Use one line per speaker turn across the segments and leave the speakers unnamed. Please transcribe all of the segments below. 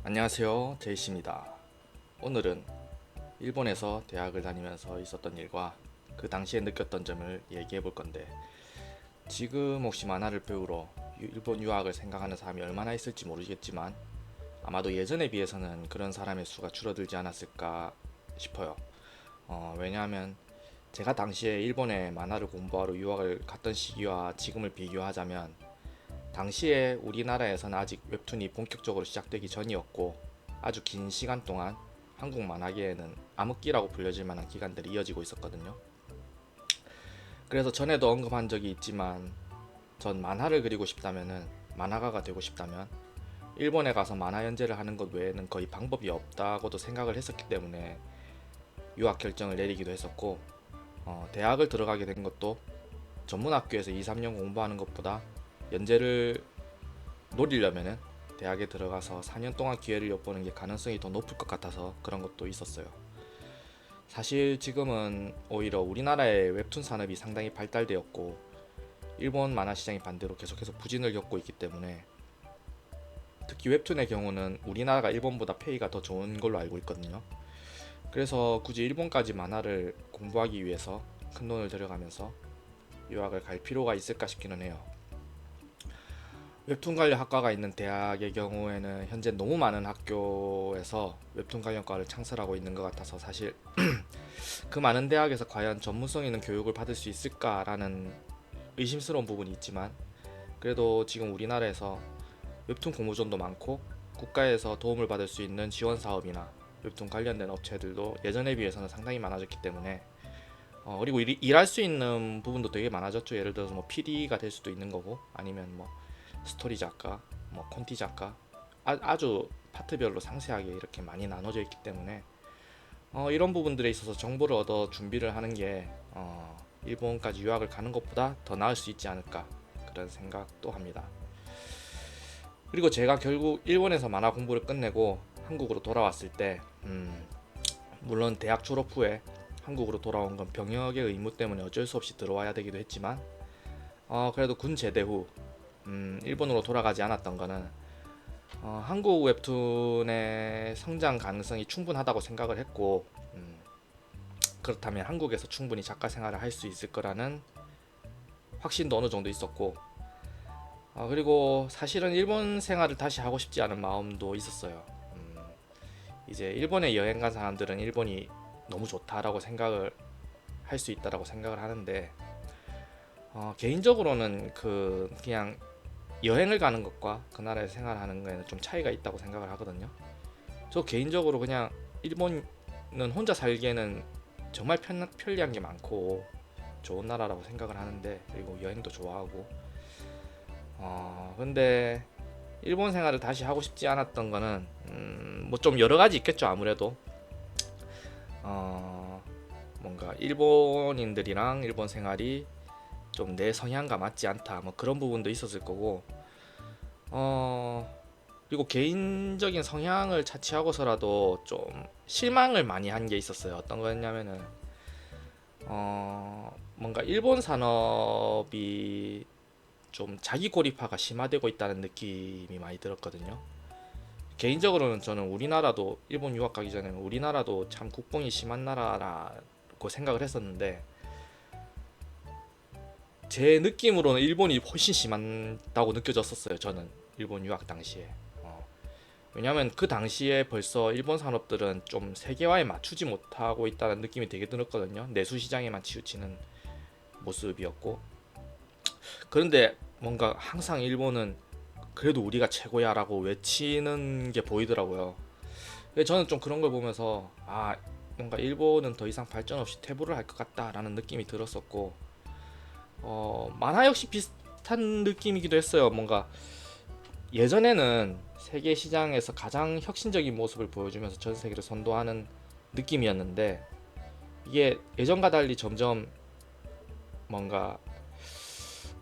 안녕하세요, 제이씨입니다. 오늘은 일본에서 대학을 다니면서 있었던 일과 그 당시에 느꼈던 점을 얘기해 볼 건데, 지금 혹시 만화를 배우러 일본 유학을 생각하는 사람이 얼마나 있을지 모르겠지만 아마도 예전에 비해서는 그런 사람의 수가 줄어들지 않았을까 싶어요. 왜냐하면 제가 당시에 일본에 만화를 공부하러 유학을 갔던 시기와 지금을 비교하자면, 당시에 우리나라에서는 아직 웹툰이 본격적으로 시작되기 전이었고, 아주 긴 시간 동안 한국 만화계에는 암흑기라고 불려질 만한 기간들이 이어지고 있었거든요. 그래서 전에도 언급한 적이 있지만, 전 만화를 그리고 싶다면은, 만화가가 되고 싶다면 일본에 가서 만화 연재를 하는 것 외에는 거의 방법이 없다고도 생각을 했었기 때문에 유학 결정을 내리기도 했었고, 대학을 들어가게 된 것도 전문학교에서 2, 3년 공부하는 것보다 연재를 노리려면은 대학에 들어가서 4년 동안 기회를 엿보는 게 가능성이 더 높을 것 같아서 그런 것도 있었어요. 사실 지금은 오히려 우리나라의 웹툰 산업이 상당히 발달되었고, 일본 만화 시장이 반대로 계속해서 부진을 겪고 있기 때문에, 특히 웹툰의 경우는 우리나라가 일본보다 페이가 더 좋은 걸로 알고 있거든요. 그래서 굳이 일본까지 만화를 공부하기 위해서 큰 돈을 들여가면서 유학을 갈 필요가 있을까 싶기는 해요. 웹툰 관련 학과가 있는 대학의 경우에는 현재 너무 많은 학교에서 웹툰 관련 과를 창설하고 있는 것 같아서, 사실 그 많은 대학에서 과연 전문성 있는 교육을 받을 수 있을까라는 의심스러운 부분이 있지만, 그래도 지금 우리나라에서 웹툰 공모전도 많고 국가에서 도움을 받을 수 있는 지원 사업이나 웹툰 관련된 업체들도 예전에 비해서는 상당히 많아졌기 때문에, 그리고 일할 수 있는 부분도 되게 많아졌죠. 예를 들어서 뭐 PD가 될 수도 있는 거고, 아니면 뭐 스토리 작가, 뭐 콘티 작가, 아주 파트별로 상세하게 이렇게 많이 나눠져 있기 때문에, 이런 부분들에 있어서 정보를 얻어 준비를 하는 게 일본까지 유학을 가는 것보다 더 나을 수 있지 않을까, 그런 생각도 합니다. 그리고 제가 결국 일본에서 만화 공부를 끝내고 한국으로 돌아왔을 때, 물론 대학 졸업 후에 한국으로 돌아온 건 병역의 의무 때문에 어쩔 수 없이 들어와야 되기도 했지만, 그래도 군 제대 후 일본으로 돌아가지 않았던 거는, 한국 웹툰의 성장 가능성이 충분하다고 생각을 했고, 그렇다면 한국에서 충분히 작가 생활을 할 수 있을 거라는 확신도 어느 정도 있었고, 그리고 사실은 일본 생활을 다시 하고 싶지 않은 마음도 있었어요. 이제 일본에 여행 간 사람들은 일본이 너무 좋다라고 생각을 할 수 있다라고 생각을 하는데, 개인적으로는 그냥 여행을 가는 것과 그 나라에 생활하는 거에는 좀 차이가 있다고 생각을 하거든요. 저 개인적으로 그냥 일본은 혼자 살기에는 정말 편리한 게 많고 좋은 나라라고 생각을 하는데, 그리고 여행도 좋아하고, 근데 일본 생활을 다시 하고 싶지 않았던 거는, 뭐 좀 여러 가지 있겠죠. 아무래도 어, 뭔가 일본인들이랑 일본 생활이 좀 내 성향과 맞지 않다, 뭐 그런 부분도 있었을 거고, 어 그리고 개인적인 성향을 차치하고서라도 좀 실망을 많이 한 게 있었어요. 어떤 거였냐면은, 뭔가 일본 산업이 좀 자기 고립화가 심화되고 있다는 느낌이 많이 들었거든요. 개인적으로는 저는 우리나라도 일본 유학 가기 전에는 우리나라도 참 국뽕이 심한 나라라고 생각을 했었는데, 제 느낌으로는 일본이 훨씬 심하다고 느껴졌었어요. 저는 일본 유학 당시에. 왜냐하면 그 당시에 벌써 일본 산업들은 좀 세계화에 맞추지 못하고 있다는 느낌이 되게 들었거든요. 내수 시장에만 치우치는 모습이었고, 그런데 뭔가 항상 일본은 그래도 우리가 최고야라고 외치는 게 보이더라고요. 저는 좀 그런 걸 보면서, 뭔가 일본은 더 이상 발전 없이 퇴보를 할 것 같다라는 느낌이 들었었고, 만화 역시 비슷한 느낌이기도 했어요. 뭔가 예전에는 세계 시장에서 가장 혁신적인 모습을 보여주면서 전 세계를 선도하는 느낌이었는데, 이게 예전과 달리 점점 뭔가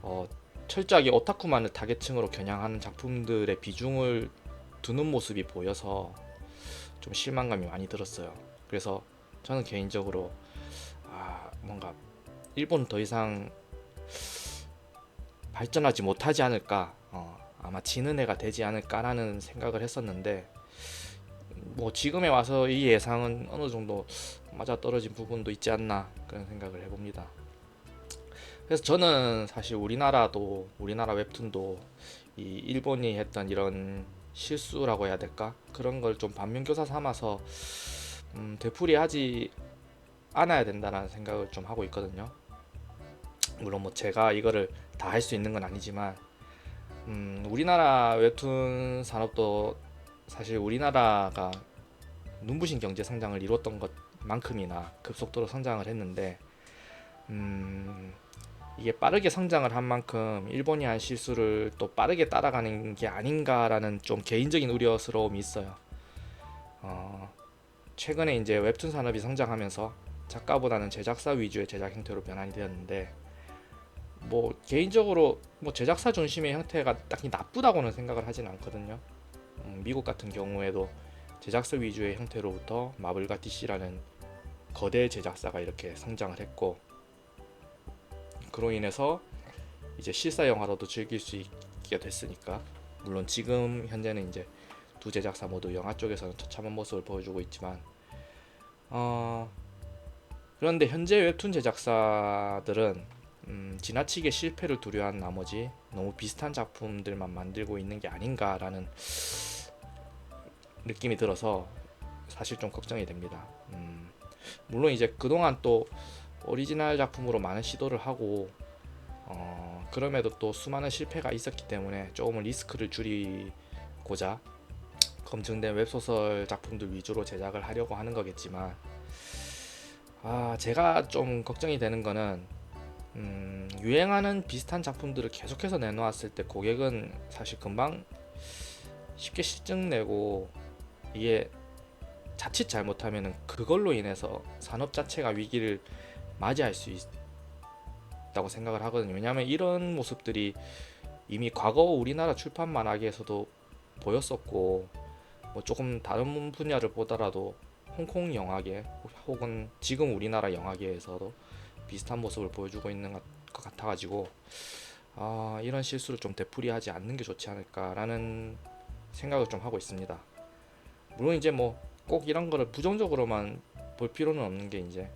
어, 철저하게 오타쿠만을 타겟층으로 겨냥하는 작품들의 비중을 두는 모습이 보여서 좀 실망감이 많이 들었어요. 그래서 저는 개인적으로, 뭔가 일본 더 이상 발전하지 못하지 않을까, 아마 지는 애가 되지 않을까라는 생각을 했었는데 뭐 지금에 와서 이 예상은 어느 정도 맞아 떨어진 부분도 있지 않나 그런 생각을 해봅니다. 그래서 저는 사실 우리나라 웹툰도 이 일본이 했던 이런 실수라고 해야 될까? 그런 걸 좀 반면교사 삼아서 되풀이하지 않아야 된다는 생각을 좀 하고 있거든요. 물론 뭐 제가 이거를 다 할 수 있는 건 아니지만 우리나라 웹툰 산업도 사실 우리나라가 눈부신 경제 성장을 이뤘던 것만큼이나 급속도로 성장을 했는데 이게 빠르게 성장을 한 만큼 일본이 한 실수를 또 빠르게 따라가는 게 아닌가라는 좀 개인적인 우려스러움이 있어요. 어, 최근에 이제 웹툰 산업이 성장하면서 작가보다는 제작사 위주의 제작 형태로 변환이 되었는데 뭐 개인적으로 뭐 제작사 중심의 형태가 딱히 나쁘다고는 생각을 하진 않거든요. 미국 같은 경우에도 제작사 위주의 형태로부터 마블과 DC라는 거대 제작사가 이렇게 성장을 했고 그로 인해서 이제 실사 영화로도 즐길 수 있게 됐으니까 물론 지금 현재는 이제 두 제작사 모두 영화 쪽에서는 처참한 모습을 보여주고 있지만 그런데 현재 웹툰 제작사들은 지나치게 실패를 두려워한 나머지 너무 비슷한 작품들만 만들고 있는 게 아닌가라는 느낌이 들어서 사실 좀 걱정이 됩니다. 물론 이제 그동안 또 오리지널 작품으로 많은 시도를 하고 그럼에도 또 수많은 실패가 있었기 때문에 조금 리스크를 줄이고자 검증된 웹소설 작품들 위주로 제작을 하려고 하는 거겠지만 제가 좀 걱정이 되는 거는 유행하는 비슷한 작품들을 계속해서 내놓았을 때 고객은 사실 금방 쉽게 실증내고 이게 자칫 잘못하면 그걸로 인해서 산업 자체가 위기를 맞이할 수 있다고 생각을 하거든요. 왜냐하면 이런 모습들이 이미 과거 우리나라 출판 만화계에서도 보였었고 뭐 조금 다른 분야를 보더라도 홍콩 영화계 혹은 지금 우리나라 영화계에서도 비슷한 모습을 보여주고 있는 것 같아가지고 이런 실수를 좀 되풀이하지 않는 게 좋지 않을까라는 생각을 좀 하고 있습니다. 물론 이제 뭐 꼭 이런 거를 부정적으로만 볼 필요는 없는 게 이제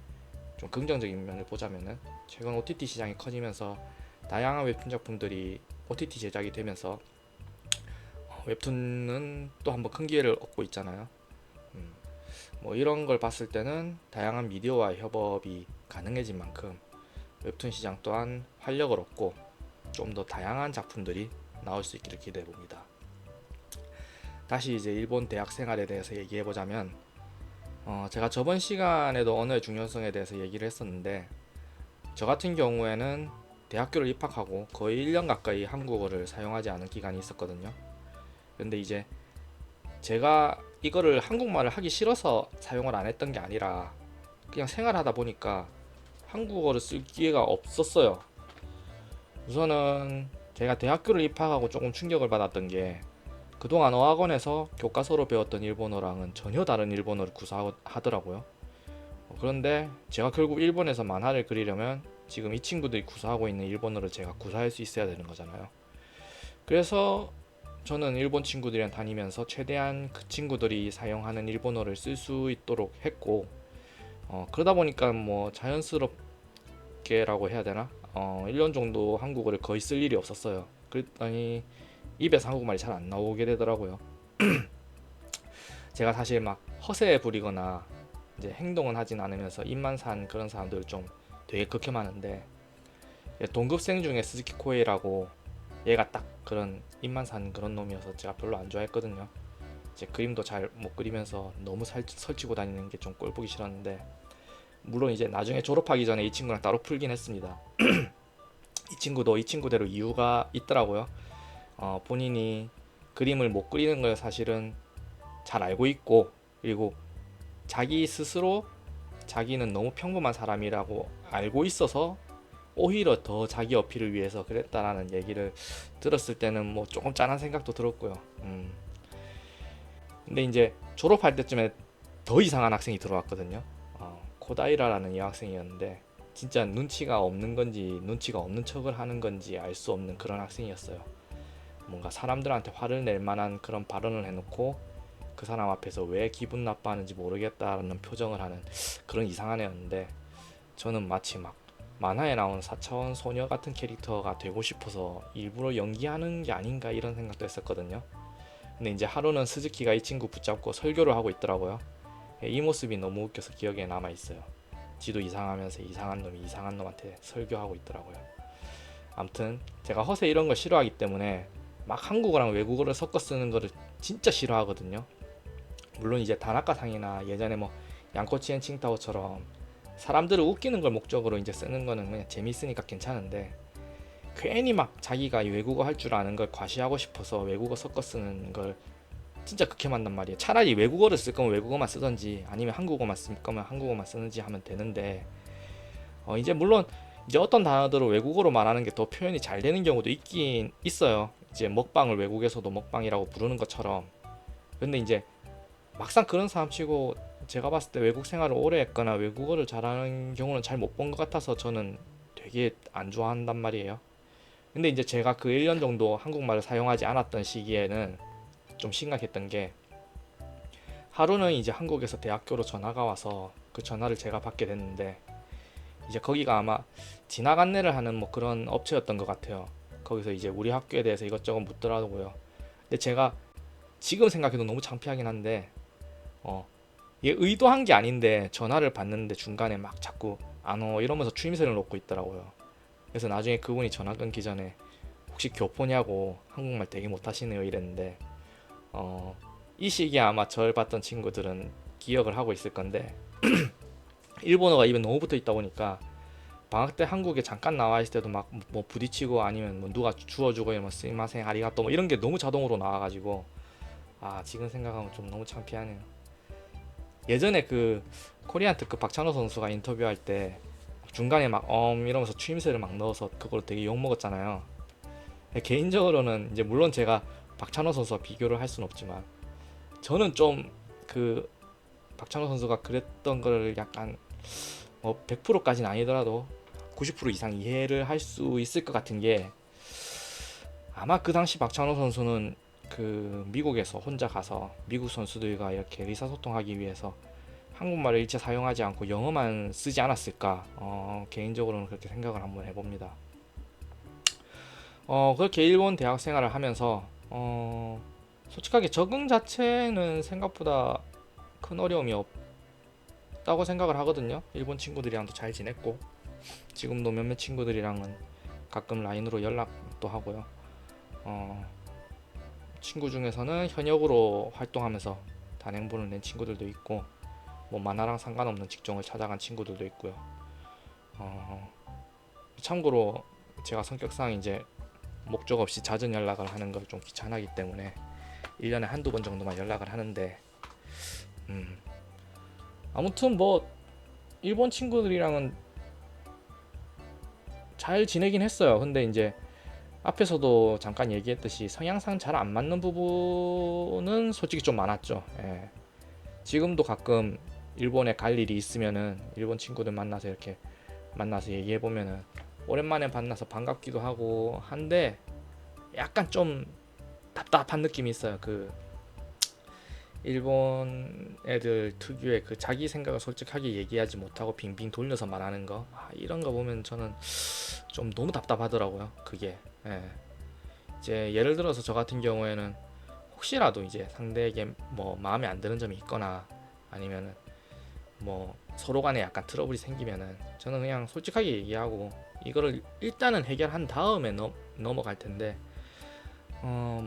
좀 긍정적인 면을 보자면은 최근 OTT 시장이 커지면서 다양한 웹툰 작품들이 OTT 제작이 되면서 웹툰은 또 한번 큰 기회를 얻고 있잖아요. 뭐 이런 걸 봤을 때는 다양한 미디어와의 협업이 가능해진 만큼 웹툰 시장 또한 활력을 얻고 좀 더 다양한 작품들이 나올 수 있기를 기대해 봅니다. 다시 이제 일본 대학 생활에 대해서 얘기해 보자면 제가 저번 시간에도 언어의 중요성에 대해서 얘기를 했었는데 저 같은 경우에는 대학교를 입학하고 거의 1년 가까이 한국어를 사용하지 않은 기간이 있었거든요. 근데 이제 제가 이거를 한국말을 하기 싫어서 사용을 안 했던 게 아니라 그냥 생활하다 보니까 한국어를 쓸 기회가 없었어요. 우선은 제가 대학교를 입학하고 조금 충격을 받았던 게 그동안 어학원에서 교과서로 배웠던 일본어랑은 전혀 다른 일본어를 구사하더라고요. 그런데 제가 결국 일본에서 만화를 그리려면 지금 이 친구들이 구사하고 있는 일본어를 제가 구사할 수 있어야 되는 거잖아요. 그래서 저는 일본 친구들이랑 다니면서 최대한 그 친구들이 사용하는 일본어를 쓸 수 있도록 했고 그러다 보니까 뭐 자연스럽게라고 해야 되나 1년 정도 한국어를 거의 쓸 일이 없었어요. 그랬더니 입에서 한국말이 잘 안 나오게 되더라고요. 제가 사실 막 허세 부리거나 이제 행동은 하진 않으면서 입만 산 그런 사람들 좀 되게 극혐하는데 동급생 중에 스즈키 코에이라고 얘가 딱 그런 입만 산 그런 놈이어서 제가 별로 안 좋아했거든요. 이제 그림도 잘 못 그리면서 너무 설치고 다니는 게 좀 꼴보기 싫었는데 물론 이제 나중에 졸업하기 전에 이 친구랑 따로 풀긴 했습니다. 이 친구도 이 친구대로 이유가 있더라고요. 본인이 그림을 못 그리는 걸 사실은 잘 알고 있고 그리고 자기 스스로 자기는 너무 평범한 사람이라고 알고 있어서 오히려 더 자기 어필을 위해서 그랬다라는 얘기를 들었을 때는 뭐 조금 짠한 생각도 들었고요. 근데 이제 졸업할 때쯤에 더 이상한 학생이 들어왔거든요. 코다이라라는 여학생이었는데 진짜 눈치가 없는 건지 눈치가 없는 척을 하는 건지 알 수 없는 그런 학생이었어요. 뭔가 사람들한테 화를 낼 만한 그런 발언을 해놓고 그 사람 앞에서 왜 기분 나빠하는지 모르겠다라는 표정을 하는 그런 이상한 애였는데, 저는 마치 막 만화에 나온 4차원 소녀 같은 캐릭터가 되고 싶어서 일부러 연기하는 게 아닌가 이런 생각도 했었거든요. 근데 이제 하루는 스즈키가 이 친구 붙잡고 설교를 하고 있더라고요. 이 모습이 너무 웃겨서 기억에 남아 있어요. 지도 이상하면서 이상한 놈이 이상한 놈한테 설교하고 있더라고요. 아무튼 제가 허세 이런 거 싫어하기 때문에 막 한국어랑 외국어를 섞어 쓰는 거를 진짜 싫어하거든요. 물론 이제 다나카상이나 예전에 뭐 양코치엔 칭타오처럼 사람들을 웃기는 걸 목적으로 이제 쓰는 거는 그냥 재밌으니까 괜찮은데, 괜히 막 자기가 외국어 할 줄 아는 걸 과시하고 싶어서 외국어 섞어 쓰는 걸 진짜 극혐한단 말이에요. 차라리 외국어를 쓸 거면 외국어만 쓰던지 아니면 한국어만 쓸 거면 한국어만 쓰는지 하면 되는데, 이제 물론 이제 어떤 단어들을 외국어로 말하는 게 더 표현이 잘 되는 경우도 있긴 있어요. 이제 먹방을 외국에서도 먹방이라고 부르는 것처럼. 근데 이제 막상 그런 사람 치고 제가 봤을 때 외국 생활을 오래 했거나 외국어를 잘하는 경우는 잘 못 본 것 같아서 저는 되게 안 좋아한단 말이에요. 근데 이제 제가 그 1년 정도 한국말을 사용하지 않았던 시기에는 좀 심각했던 게, 하루는 이제 한국에서 대학교로 전화가 와서 그 전화를 제가 받게 됐는데, 이제 거기가 아마 진학 안내를 하는 뭐 그런 업체였던 것 같아요. 거기서 이제 우리 학교에 대해서 이것저것 묻더라고요. 근데 제가 지금 생각해도 너무 창피하긴 한데, 어, 얘 의도한 게 아닌데 전화를 받는데 중간에 막 자꾸 안어 이러면서 추임새를 놓고 있더라고요. 그래서 나중에 그분이 전화 끊기 전에 혹시 교포냐고 한국말 되게 못하시네요 이랬는데, 어, 이 시기에 아마 절 봤던 친구들은 기억을 하고 있을 건데, 일본어가 입에 너무 붙어 있다 보니까 방학 때 한국에 잠깐 나와 있을 때도 막 뭐 부딪히고 아니면 뭐 누가 주워주고 이러면 스미마셍 아리가또 뭐 이런 게 너무 자동으로 나와가지고, 지금 생각하면 좀 너무 창피하네요. 예전에 그 코리안 특급 박찬호 선수가 인터뷰할 때 중간에 막 이러면서 추임새를 막 넣어서 그걸 되게 욕 먹었잖아요. 개인적으로는 이제 물론 제가 박찬호 선수와 비교를 할 수는 없지만, 저는 좀 그 박찬호 선수가 그랬던 걸 약간 뭐 100%까지는 아니더라도 90% 이상 이해를 할 수 있을 것 같은 게, 아마 그 당시 박찬호 선수는 그 미국에서 혼자 가서 미국 선수들과 이렇게 의사소통하기 위해서 한국말을 일체 사용하지 않고 영어만 쓰지 않았을까, 개인적으로는 그렇게 생각을 한번 해봅니다. 그렇게 일본 대학 생활을 하면서 솔직하게 적응 자체는 생각보다 큰 어려움이 없다고 생각을 하거든요. 일본 친구들이랑도 잘 지냈고 지금도 몇몇 친구들이랑은 가끔 라인으로 연락도 하고요. 어, 친구 중에서는 현역으로 활동하면서 단행본을 낸 친구들도 있고, 뭐 만화랑 상관없는 직종을 찾아간 친구들도 있고요. 어, 참고로 제가 성격상 이제 목적 없이 잦은 연락을 하는 걸 좀 귀찮아하기 때문에 1년에 한두 번 정도만 연락을 하는데, 음, 아무튼 뭐 일본 친구들이랑은 잘 지내긴 했어요. 근데 이제 앞에서도 잠깐 얘기했듯이 성향상 잘 안 맞는 부분은 솔직히 좀 많았죠. 예. 지금도 가끔 일본에 갈 일이 있으면은 일본 친구들 만나서 이렇게 만나서 얘기해 보면은 오랜만에 만나서 반갑기도 하고 한데, 약간 좀 답답한 느낌이 있어요. 그 일본 애들 특유의 그 자기 생각을 솔직하게 얘기하지 못하고 빙빙 돌려서 말하는 거, 이런 거 보면 저는 좀 너무 답답하더라고요. 그게. 예. 이제 예를 들어서 저 같은 경우에는 혹시라도 이제 상대에게 뭐 마음에 안 드는 점이 있거나 아니면은 뭐 서로 간에 약간 트러블이 생기면은 저는 그냥 솔직하게 얘기하고 이거를 일단은 해결한 다음에 넘어갈 텐데,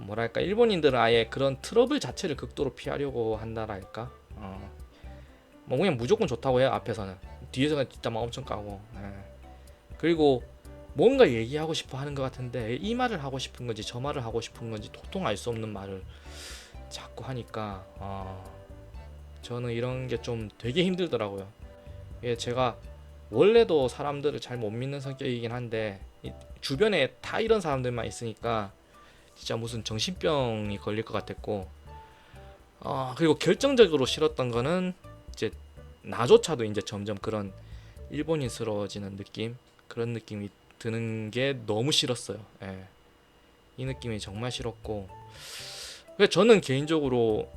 뭐랄까 일본인들은 아예 그런 트러블 자체를 극도로 피하려고 한다랄까. 뭐 그냥 무조건 좋다고 해요. 앞에서는 뒤에서는 뒷담화 엄청 까고. 예. 그리고 뭔가 얘기하고 싶어 하는 것 같은데 이 말을 하고 싶은 건지 저 말을 하고 싶은 건지 도통 알 수 없는 말을 자꾸 하니까, 저는 이런 게 좀 되게 힘들더라고요. 예, 제가 원래도 사람들을 잘 못 믿는 성격이긴 한데 주변에 다 이런 사람들만 있으니까 진짜 무슨 정신병이 걸릴 것 같았고, 그리고 결정적으로 싫었던 거는 이제 나조차도 이제 점점 그런 일본인스러워지는 느낌, 그런 느낌이 드는 게 너무 싫었어요. 예. 이 느낌이 정말 싫었고, 그래서 저는 개인적으로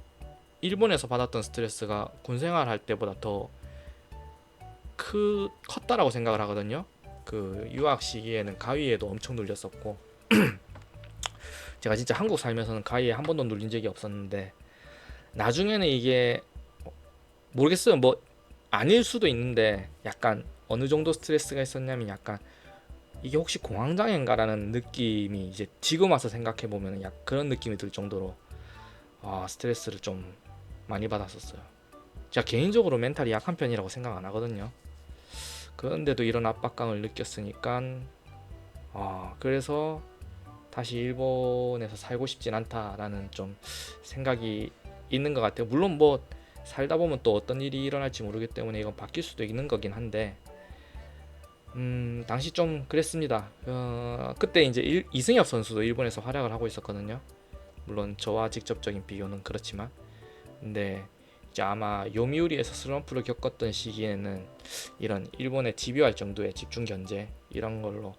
일본에서 받았던 스트레스가 군 생활할 때보다 더 컸다라고 생각을 하거든요. 그 유학 시기에는 가위에도 엄청 눌렸었고, 제가 진짜 한국 살면서는 가위에 한 번도 눌린 적이 없었는데, 나중에는 이게 모르겠어요. 뭐 아닐 수도 있는데, 약간 어느 정도 스트레스가 있었냐면, 약간 이게 혹시 공황장애인가라는 느낌이 이제 지금 와서 생각해 보면 약 그런 느낌이 들 정도로 스트레스를 좀 많이 받았었어요. 제가 개인적으로 멘탈이 약한 편이라고 생각 안 하거든요. 그런데도 이런 압박감을 느꼈으니까 그래서 다시 일본에서 살고 싶진 않다라는 좀 생각이 있는 것 같아요. 물론 뭐 살다 보면 또 어떤 일이 일어날지 모르기 때문에 이건 바뀔 수도 있는 거긴 한데, 당시 좀 그랬습니다. 그때 이제 이승엽 선수도 일본에서 활약을 하고 있었거든요. 물론 저와 직접적인 비교는 그렇지만, 근데 이제 아마 요미우리에서 슬럼프를 겪었던 시기에는 이런 일본에 집요할 정도의 집중 견제 이런 걸로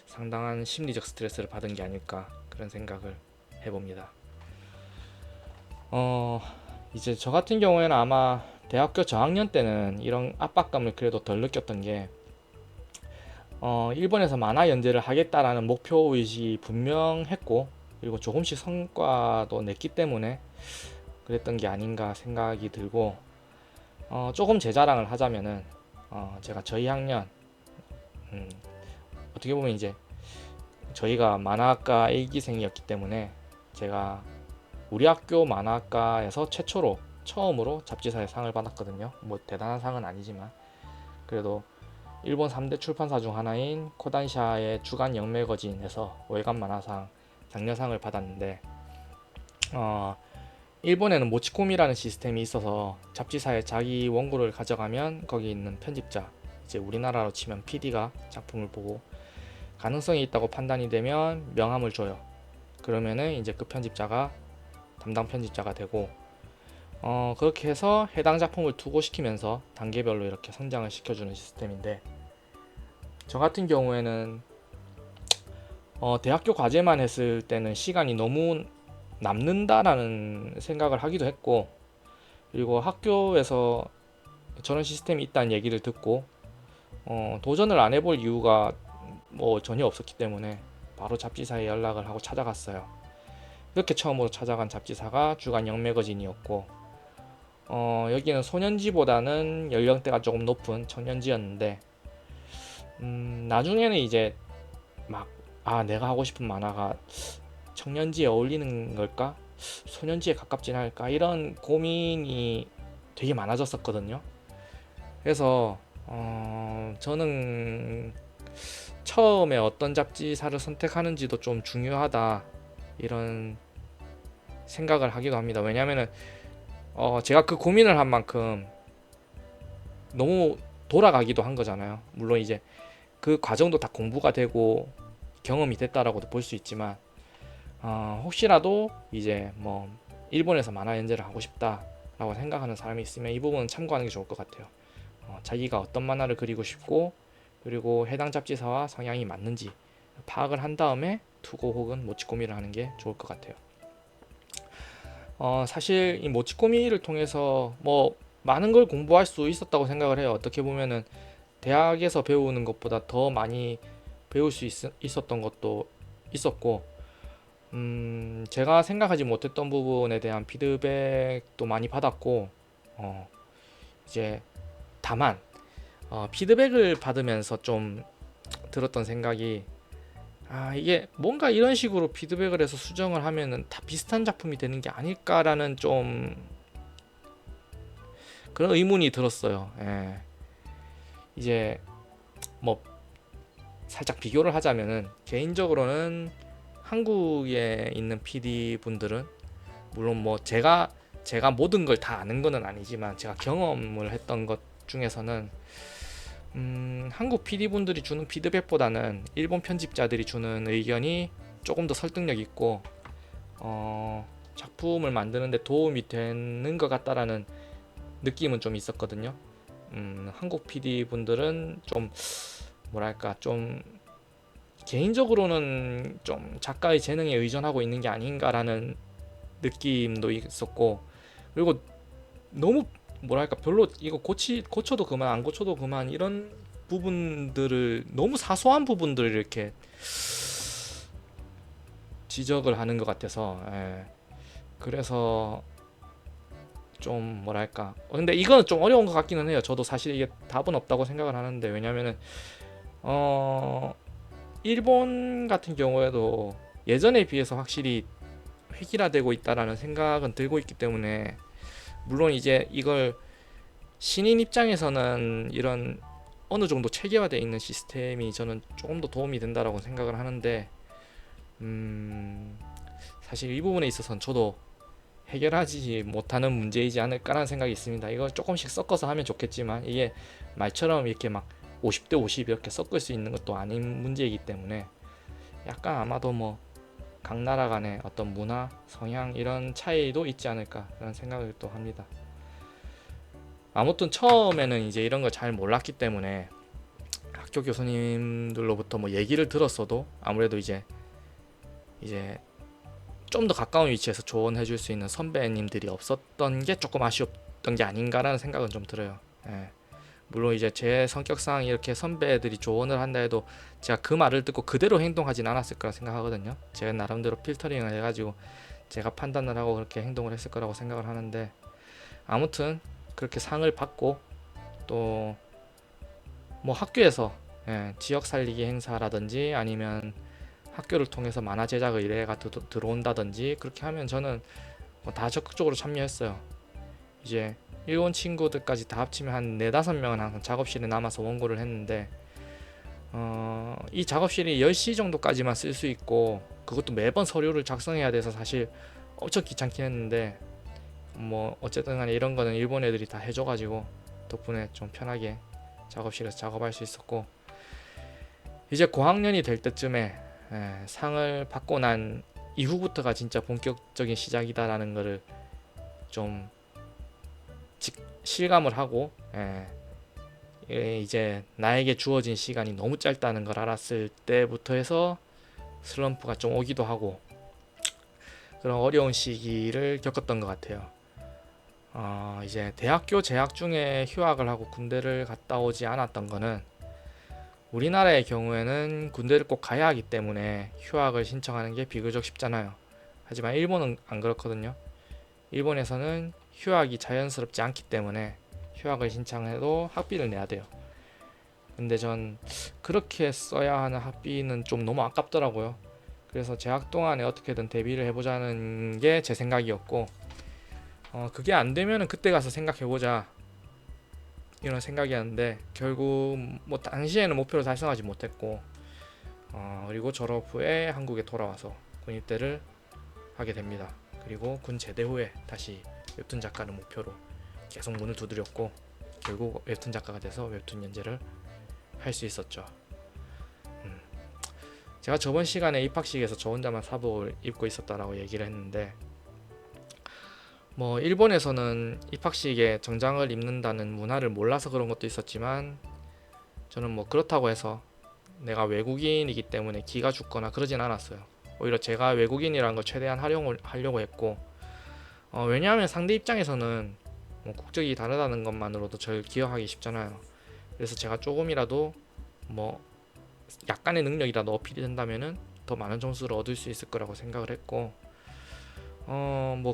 상당한 심리적 스트레스를 받은 게 아닐까 그런 생각을 해봅니다. 이제 저 같은 경우에는 아마 대학교 저학년 때는 이런 압박감을 그래도 덜 느꼈던 게, 일본에서 만화 연재를 하겠다라는 목표 의식이 분명했고, 그리고 조금씩 성과도 냈기 때문에 그랬던 게 아닌가 생각이 들고, 조금 제 자랑을 하자면은, 제가 저희 학년, 어떻게 보면 이제 저희가 만화학과 1기생이었기 때문에 제가 우리 학교 만화학과에서 처음으로 잡지사의 상을 받았거든요. 뭐 대단한 상은 아니지만 그래도 일본 3대 출판사 중 하나인 코단샤의 주간 영매거진에서 월간 만화상 장려상을 받았는데, 일본에는 모치코미라는 시스템이 있어서 잡지사에 자기 원고를 가져가면 거기 있는 편집자, 이제 우리나라로 치면 PD가 작품을 보고 가능성이 있다고 판단이 되면 명함을 줘요. 그러면은 이제 그 편집자가 담당 편집자가 되고, 그렇게 해서 해당 작품을 투고시키면서 단계별로 이렇게 성장을 시켜주는 시스템인데, 저 같은 경우에는 대학교 과제만 했을 때는 시간이 너무 남는다라는 생각을 하기도 했고, 그리고 학교에서 저런 시스템이 있다는 얘기를 듣고 도전을 안 해볼 이유가 뭐 전혀 없었기 때문에 바로 잡지사에 연락을 하고 찾아갔어요. 이렇게 처음으로 찾아간 잡지사가 주간 영매거진이었고, 여기는 소년지보다는 연령대가 조금 높은 청년지였는데, 나중에는 이제 막 내가 하고 싶은 만화가 청년지에 어울리는 걸까? 소년지에 가깝진 않을까? 이런 고민이 되게 많아졌었거든요. 그래서 저는 처음에 어떤 잡지사를 선택하는지도 좀 중요하다 이런 생각을 하기도 합니다. 왜냐면은 제가 그 고민을 한 만큼 너무 돌아가기도 한 거잖아요. 물론 이제 그 과정도 다 공부가 되고 경험이 됐다라고도 볼 수 있지만, 혹시라도 이제 뭐 일본에서 만화 연재를 하고 싶다라고 생각하는 사람이 있으면 이 부분은 참고하는 게 좋을 것 같아요. 자기가 어떤 만화를 그리고 싶고, 그리고 해당 잡지사와 성향이 맞는지 파악을 한 다음에 투고 혹은 모치코미를 하는 게 좋을 것 같아요. 사실 이 모치코미를 통해서 뭐 많은 걸 공부할 수 있었다고 생각을 해요. 어떻게 보면은 대학에서 배우는 것보다 더 많이 배울 수 있었던 것도 있었고, 제가 생각하지 못했던 부분에 대한 피드백도 많이 받았고, 이제 다만 피드백을 받으면서 좀 들었던 생각이, 이게 뭔가 이런 식으로 피드백을 해서 수정을 하면은 다 비슷한 작품이 되는 게 아닐까라는 좀 그런 의문이 들었어요. 예. 이제 뭐 살짝 비교를 하자면은, 개인적으로는 한국에 있는 PD 분들은 물론 뭐 제가 모든 걸 다 아는 거는 아니지만 제가 경험을 했던 것 중에서는 한국 PD분들이 주는 피드백보다는 일본 편집자들이 주는 의견이 조금 더 설득력 있고 작품을 만드는데 도움이 되는 것 같다라는 느낌은 좀 있었거든요. 한국 PD분들은 좀 뭐랄까 좀 개인적으로는 좀 작가의 재능에 의존하고 있는 게 아닌가라는 느낌도 있었고, 그리고 너무 뭐랄까 별로 이거 고쳐도 그만 안 고쳐도 그만 이런 부분들을, 너무 사소한 부분들을 이렇게 지적을 하는 것 같아서, 예. 그래서 좀 뭐랄까, 근데 이거는 좀 어려운 것 같기는 해요. 저도 사실 이게 답은 없다고 생각을 하는데, 왜냐면은 어 일본 같은 경우에도 예전에 비해서 확실히 획일화되고 있다라는 생각은 들고 있기 때문에, 물론 이제 이걸 신인 입장에서는 이런 어느 정도 체계화되어 있는 시스템이 저는 조금 더 도움이 된다라고 생각을 하는데, 음, 사실 이 부분에 있어서는 저도 해결하지 못하는 문제이지 않을까라는 생각이 있습니다. 이걸 조금씩 섞어서 하면 좋겠지만, 이게 말처럼 이렇게 막 50대 50 이렇게 섞을 수 있는 것도 아닌 문제이기 때문에, 약간 아마도 뭐 각 나라 간의 어떤 문화, 성향 이런 차이도 있지 않을까라는 생각을 또 합니다. 아무튼 처음에는 이제 이런 걸 잘 몰랐기 때문에 학교 교수님들로부터 뭐 얘기를 들었어도 아무래도 이제 좀 더 가까운 위치에서 조언해 줄 수 있는 선배님들이 없었던 게 조금 아쉬웠던 게 아닌가라는 생각은 좀 들어요. 예. 물론 이제 제 성격상 이렇게 선배들이 조언을 한다 해도 제가 그 말을 듣고 그대로 행동하진 않았을 거라 생각하거든요. 제가 나름대로 필터링을 해가지고 제가 판단을 하고 그렇게 행동을 했을 거라고 생각을 하는데, 아무튼 그렇게 상을 받고 또 뭐 학교에서, 예, 지역 살리기 행사라든지 아니면 학교를 통해서 만화 제작 의뢰가 들어온다든지 그렇게 하면 저는 뭐다 적극적으로 참여했어요. 이제 일본 친구들까지 다 합치면 한 4-5명은 항상 작업실에 남아서 원고를 했는데, 이 작업실이 10시 정도까지만 쓸 수 있고 그것도 매번 서류를 작성해야 돼서 사실 엄청 귀찮긴 했는데, 뭐 어쨌든 간에 이런 거는 일본 애들이 다 해줘가지고 덕분에 좀 편하게 작업실에서 작업할 수 있었고, 이제 고학년이 될 때쯤에, 상을 받고 난 이후부터가 진짜 본격적인 시작이다라는 거를 좀 실감을 하고, 이제 나에게 주어진 시간이 너무 짧다는 걸 알았을 때부터 해서 슬럼프가 좀 오기도 하고 그런 어려운 시기를 겪었던 것 같아요. 이제 대학교 재학 중에 휴학을 하고 군대를 갔다 오지 않았던 거는, 우리나라의 경우에는 군대를 꼭 가야 하기 때문에 휴학을 신청하는 게 비교적 쉽잖아요. 하지만 일본은 안 그렇거든요. 일본에서는 휴학이 자연스럽지 않기 때문에 휴학을 신청해도 학비를 내야 돼요. 근데 전 그렇게 써야 하는 학비는 좀 너무 아깝더라고요. 그래서 재학 동안에 어떻게든 대비를 해보자는 게 제 생각이었고, 그게 안 되면은 그때 가서 생각해보자 이런 생각이었는데, 결국 뭐 당시에는 목표를 달성하지 못했고, 그리고 졸업 후에 한국에 돌아와서 군입대를 하게 됩니다. 그리고 군 제대 후에 다시 웹툰 작가를 목표로 계속 문을 두드렸고, 결국 웹툰 작가가 돼서 웹툰 연재를 할 수 있었죠. 제가 저번 시간에 입학식에서 저 혼자만 사복을 입고 있었다라고 얘기를 했는데, 뭐 일본에서는 입학식에 정장을 입는다는 문화를 몰라서 그런 것도 있었지만, 저는 뭐 그렇다고 해서 내가 외국인이기 때문에 기가 죽거나 그러진 않았어요. 오히려 제가 외국인이라는 걸 최대한 활용을 하려고 했고, 왜냐하면 상대 입장에서는 뭐 국적이 다르다는 것만으로도 저를 기억하기 쉽잖아요. 그래서 제가 조금이라도 뭐 약간의 능력이라도 어필이 된다면은 더 많은 점수를 얻을 수 있을 거라고 생각을 했고, 뭐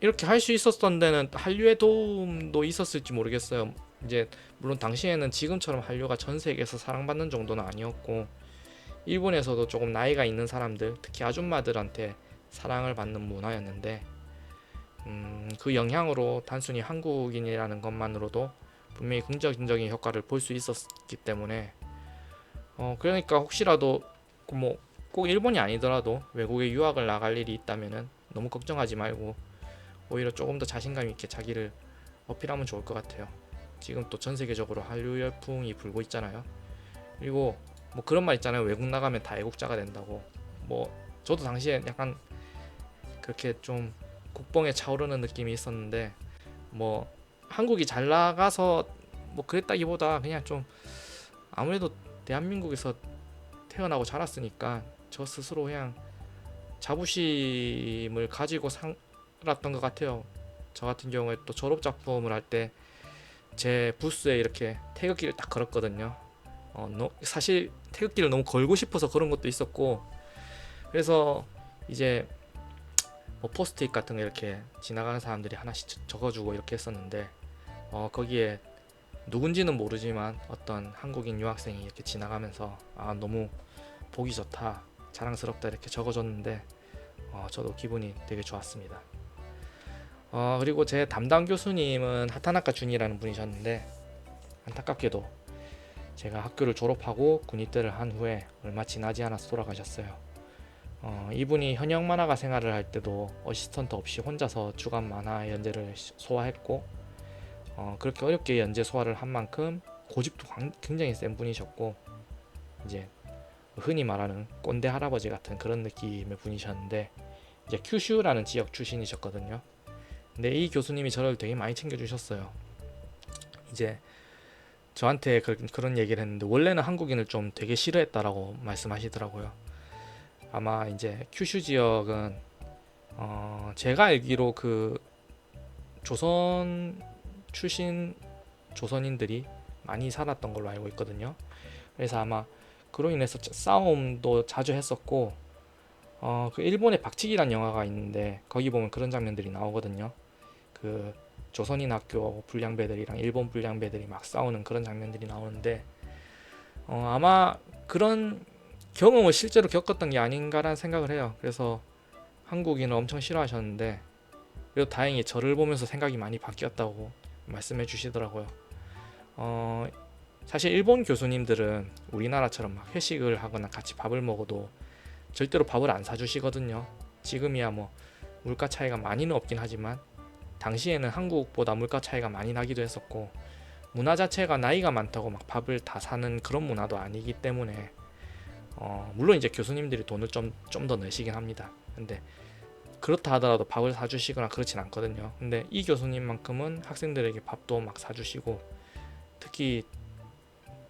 이렇게 할 수 있었던 데는 한류의 도움도 있었을지 모르겠어요. 이제 물론 당시에는 지금처럼 한류가 전 세계에서 사랑받는 정도는 아니었고, 일본에서도 조금 나이가 있는 사람들, 특히 아줌마들한테 사랑을 받는 문화였는데, 그 영향으로 단순히 한국인이라는 것만으로도 분명히 긍정적인 효과를 볼 수 있었기 때문에, 그러니까 혹시라도 뭐 꼭 일본이 아니더라도 외국에 유학을 나갈 일이 있다면은 너무 걱정하지 말고 오히려 조금 더 자신감 있게 자기를 어필하면 좋을 것 같아요. 지금 또 전 세계적으로 한류 열풍이 불고 있잖아요. 그리고 뭐 그런 말 있잖아요. 외국 나가면 다 애국자가 된다고. 뭐 저도 당시에 약간 그렇게 좀 국뽕에 차오르는 느낌이 있었는데, 뭐 한국이 잘 나가서 뭐 그랬다기보다 그냥 좀 아무래도 대한민국에서 태어나고 자랐으니까 저 스스로 그냥 자부심을 가지고 살았던 것 같아요. 저 같은 경우에 또 졸업 작품을 할 때 제 부스에 이렇게 태극기를 딱 걸었거든요. 사실 태극기를 너무 걸고 싶어서 그런 것도 있었고, 그래서 이제 뭐 포스트잇 같은 거 이렇게 지나가는 사람들이 하나씩 적어주고 이렇게 했었는데, 거기에 누군지는 모르지만 어떤 한국인 유학생이 이렇게 지나가면서 너무 보기 좋다, 자랑스럽다 이렇게 적어줬는데 저도 기분이 되게 좋았습니다. 그리고 제 담당 교수님은 하타나카 준이라는 분이셨는데, 안타깝게도 제가 학교를 졸업하고 군입대를 한 후에 얼마 지나지 않아서 돌아가셨어요. 이분이 현역 만화가 생활을 할 때도 어시스턴트 없이 혼자서 주간 만화 연재를 소화했고, 그렇게 어렵게 연재 소화를 한 만큼 고집도 굉장히 센 분이셨고, 이제 흔히 말하는 꼰대 할아버지 같은 그런 느낌의 분이셨는데, 이제 큐슈라는 지역 출신이셨거든요. 근데 이 교수님이 저를 되게 많이 챙겨주셨어요. 이제 저한테 그런 얘기를 했는데, 원래는 한국인을 좀 되게 싫어했다라고 말씀하시더라고요. 아마 이제 큐슈 지역은 제가 알기로 그 조선 출신 조선인들이 많이 살았던 걸로 알고 있거든요. 그래서 아마 그로 인해서 싸움도 자주 했었고, 그 일본의 박치기란 영화가 있는데 거기 보면 그런 장면들이 나오거든요. 그 조선인 학교 불량배들이랑 일본 불량배들이 막 싸우는 그런 장면들이 나오는데, 아마 그런 경험을 실제로 겪었던 게 아닌가라는 생각을 해요. 그래서 한국인을 엄청 싫어하셨는데, 그래도 다행히 저를 보면서 생각이 많이 바뀌었다고 말씀해 주시더라고요. 사실 일본 교수님들은 우리나라처럼 막 회식을 하거나 같이 밥을 먹어도 절대로 밥을 안 사주시거든요. 지금이야 뭐 물가 차이가 많이는 없긴 하지만, 당시에는 한국보다 물가 차이가 많이 나기도 했었고, 문화 자체가 나이가 많다고 막 밥을 다 사는 그런 문화도 아니기 때문에, 물론 이제 교수님들이 돈을 좀 더 내시긴 합니다. 근데 그렇다 하더라도 밥을 사주시거나 그렇진 않거든요. 근데 이 교수님만큼은 학생들에게 밥도 막 사주시고, 특히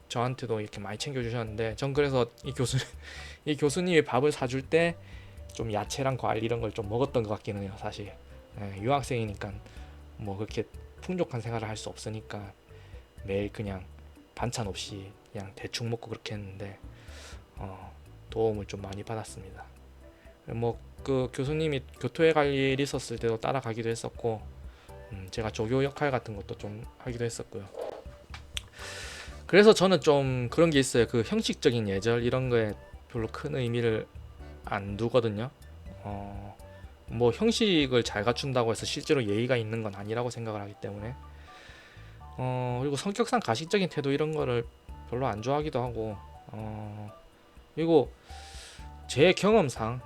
저한테도 이렇게 많이 챙겨주셨는데, 전 그래서 이 교수님이 밥을 사줄 때 좀 야채랑 과일 이런 걸 좀 먹었던 것 같기는 해요, 사실. 유학생이니까 뭐 그렇게 풍족한 생활을 할 수 없으니까 매일 그냥 반찬 없이 그냥 대충 먹고 그렇게 했는데, 도움을 좀 많이 받았습니다. 뭐 그 교수님이 교토에 갈 일이 있었을 때도 따라가기도 했었고, 제가 조교 역할 같은 것도 좀 하기도 했었고요. 그래서 저는 좀 그런 게 있어요. 그 형식적인 예절 이런 거에 별로 큰 의미를 안 두거든요. 뭐 형식을 잘 갖춘다고 해서 실제로 예의가 있는 건 아니라고 생각을 하기 때문에, 그리고 성격상 가식적인 태도 이런 거를 별로 안 좋아하기도 하고, 그리고 제 경험상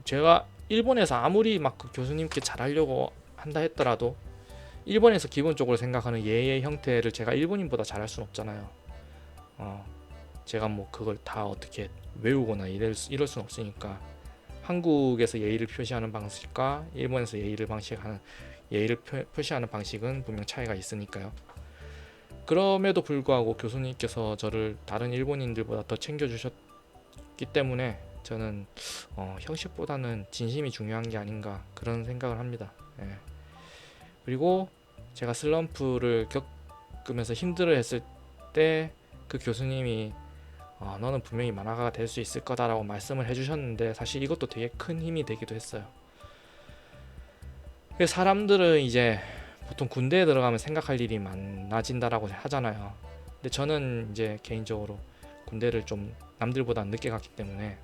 제가 일본에서 아무리 막 그 교수님께 잘하려고 한다 했더라도, 일본에서 기본적으로 생각하는 예의 형태를 제가 일본인보다 잘할 수는 없잖아요. 제가 뭐 그걸 다 어떻게 외우거나 이럴 수는 없으니까, 한국에서 예의를 표시하는 방식과 일본에서 예의를 표시하는 방식은 분명 차이가 있으니까요. 그럼에도 불구하고 교수님께서 저를 다른 일본인들보다 더 챙겨주셨기 때문에, 저는 형식보다는 진심이 중요한 게 아닌가 그런 생각을 합니다. 예. 그리고 제가 슬럼프를 겪으면서 힘들어했을 때 그 교수님이 너는 분명히 만화가가 될 수 있을 거다라고 말씀을 해주셨는데, 사실 이것도 되게 큰 힘이 되기도 했어요. 사람들은 이제 보통 군대에 들어가면 생각할 일이 많아진다라고 하잖아요. 근데 저는 이제 개인적으로 군대를 좀 남들보다 늦게 갔기 때문에,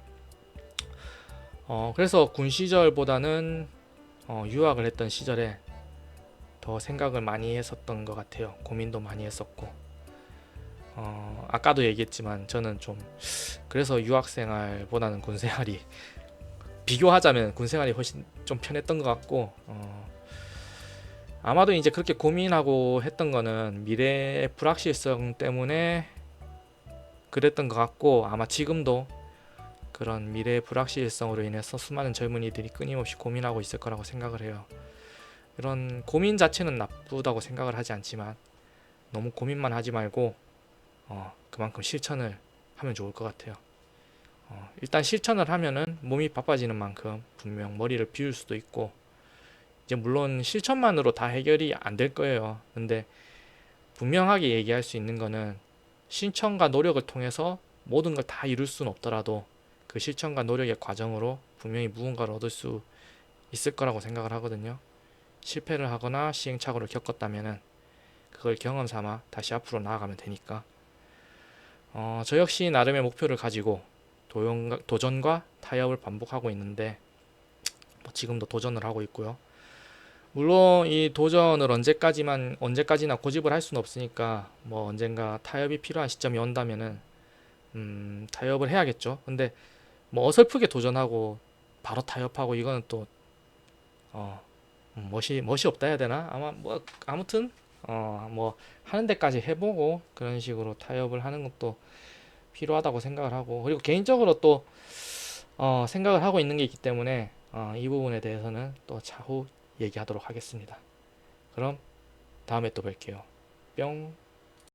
그래서 군 시절보다는 유학을 했던 시절에 더 생각을 많이 했었던 것 같아요. 고민도 많이 했었고, 아까도 얘기했지만 저는 좀 그래서 유학생활보다는 군생활이 비교하자면 군생활이 훨씬 좀 편했던 것 같고, 아마도 이제 그렇게 고민하고 했던 거는 미래의 불확실성 때문에 그랬던 것 같고, 아마 지금도 그런 미래의 불확실성으로 인해서 수많은 젊은이들이 끊임없이 고민하고 있을 거라고 생각을 해요. 이런 고민 자체는 나쁘다고 생각을 하지 않지만, 너무 고민만 하지 말고 그만큼 실천을 하면 좋을 것 같아요. 일단 실천을 하면은 몸이 바빠지는 만큼 분명 머리를 비울 수도 있고, 이제 물론 실천만으로 다 해결이 안 될 거예요. 근데 분명하게 얘기할 수 있는 거는 실천과 노력을 통해서 모든 걸 다 이룰 수는 없더라도 그 실천과 노력의 과정으로 분명히 무언가를 얻을 수 있을 거라고 생각을 하거든요. 실패를 하거나 시행착오를 겪었다면은 그걸 경험 삼아 다시 앞으로 나아가면 되니까. 저 역시 나름의 목표를 가지고 도전과 타협을 반복하고 있는데, 뭐 지금도 도전을 하고 있고요. 물론 이 도전을 언제까지나 고집을 할 수는 없으니까 뭐 언젠가 타협이 필요한 시점이 온다면은 타협을 해야겠죠. 근데 뭐 어설프게 도전하고 바로 타협하고 이거는 또 멋이 없다 해야 되나? 아마 뭐 아무튼 뭐 하는 데까지 해보고 그런 식으로 타협을 하는 것도 필요하다고 생각을 하고, 그리고 개인적으로 또 생각을 하고 있는 게 있기 때문에 이 부분에 대해서는 또 차후 얘기하도록 하겠습니다. 그럼 다음에 또 뵐게요. 뿅.